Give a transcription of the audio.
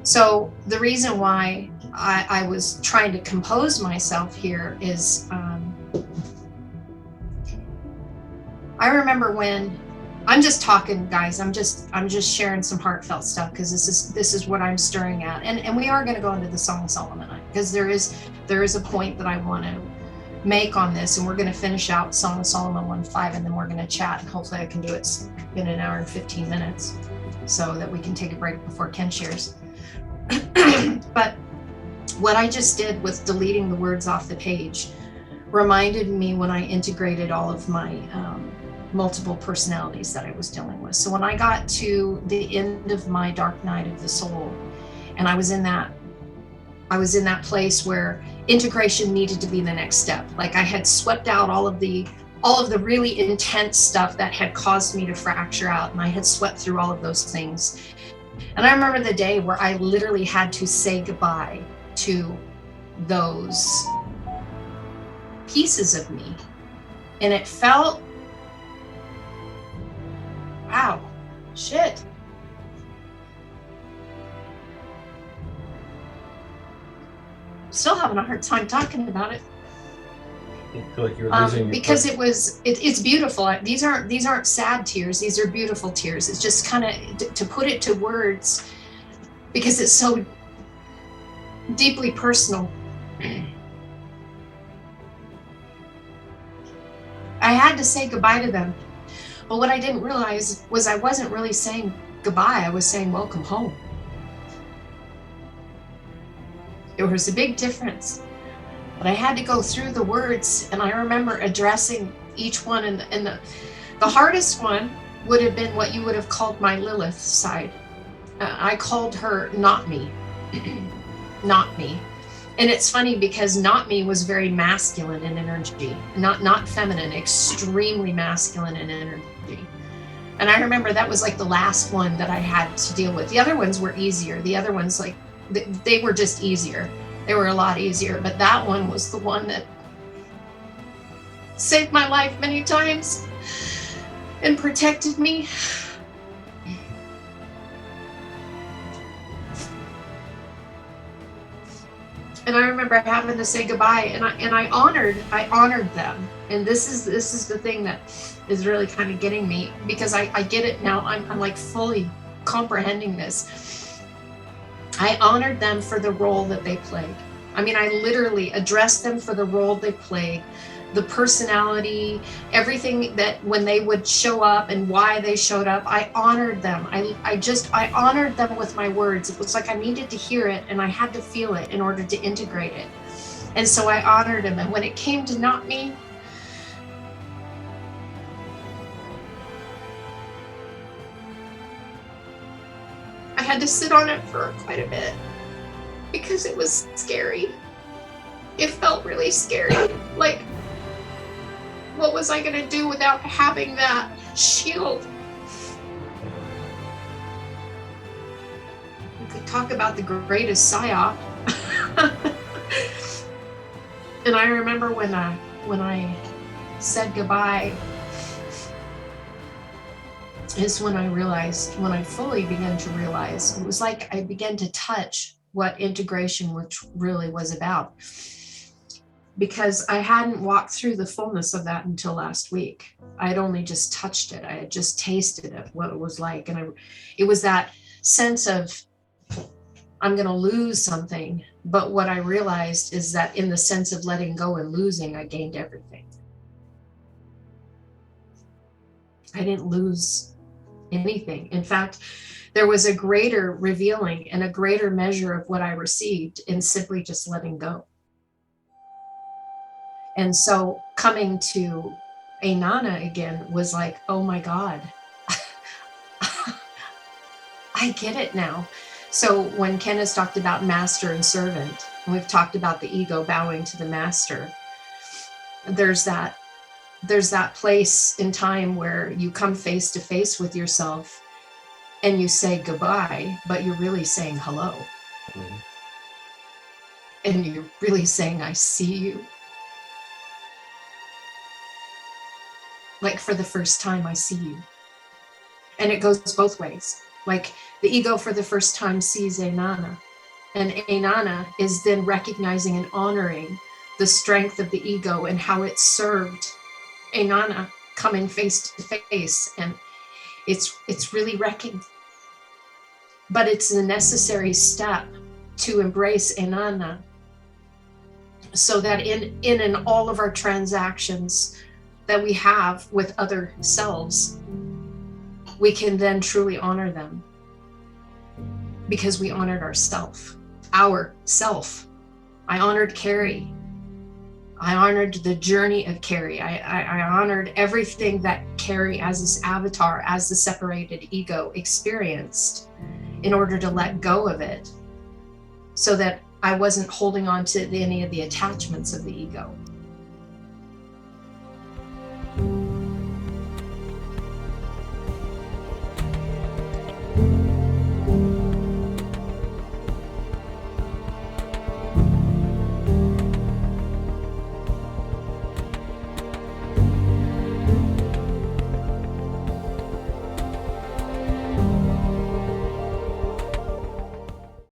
So the reason why I was trying to compose myself here is I remember when I'm just talking, guys. I'm just sharing some heartfelt stuff because this is what I'm stirring at, and we are going to go into the Song of Solomon because there is a point that I want to make on this, and we're going to finish out Song of Solomon 1:5, and then we're going to chat, and hopefully I can do it in an hour and 15 minutes, so that we can take a break before Ken shares. But what I just did with deleting the words off the page reminded me when I integrated all of my multiple personalities that I was dealing with. So when I got to the end of my dark night of the soul, and I was in that place where integration needed to be the next step. Like I had swept out all of the really intense stuff that had caused me to fracture out, and I had swept through all of those things. And I remember the day where I literally had to say goodbye to those pieces of me. And it felt, wow, shit. Still having a hard time talking about it. I feel like you're losing because it's beautiful. These aren't sad tears. These are beautiful tears. It's just kind of to put it to words because it's so deeply personal. I had to say goodbye to them. But what I didn't realize was I wasn't really saying goodbye. I was saying welcome home. There was a big difference. But I had to go through the words, and I remember addressing each one, and the hardest one would have been what you would have called my Lilith side. I called her not me. Not me. And it's funny because not me was very masculine in energy, not feminine, extremely masculine in energy. And I remember that was like the last one that I had to deal with. The other ones were easier. The other ones, like, they were just easier. They were a lot easier. But that one was the one that saved my life many times and protected me. And I remember having to say goodbye, and I honored them. And this is the thing that is really kind of getting me, because I get it now. I'm like fully comprehending this. I honored them for the role that they played. I mean, I literally addressed them for the role they played, the personality, everything that when they would show up and why they showed up, I honored them. I honored them with my words. It was like I needed to hear it and I had to feel it in order to integrate it. And so I honored them. And when it came to not me, I had to sit on it for quite a bit because it was scary. It felt really scary. Like, what was I going to do without having that shield? We could talk about the greatest psyop. And I remember when I said goodbye, is when I realized, when I fully began to realize, it was like I began to touch what integration which really was about. Because I hadn't walked through the fullness of that until last week. I had only just touched it. I had just tasted it, what it was like. And it was that sense of, I'm going to lose something. But what I realized is that in the sense of letting go and losing, I gained everything. I didn't lose anything. In fact, there was a greater revealing and a greater measure of what I received in simply just letting go. And so coming to Anana again was like, oh my God, I get it now. So when Ken has talked about master and servant, and we've talked about the ego bowing to the master, there's that place in time where you come face to face with yourself and you say goodbye, but you're really saying hello. Mm-hmm. And you're really saying, I see you. Like, for the first time, I see you. And it goes both ways. Like the ego for the first time sees Anana, and Anana is then recognizing and honoring the strength of the ego and how it served Anana coming face to face. And it's really wrecking, but it's a necessary step to embrace Anana, so that in all of our transactions that we have with other selves, we can then truly honor them, because we honored ourself. I honored Carrie. I honored the journey of Carrie. I honored everything that Carrie, as this avatar, as the separated ego, experienced, in order to let go of it, so that I wasn't holding on to any of the attachments of the ego.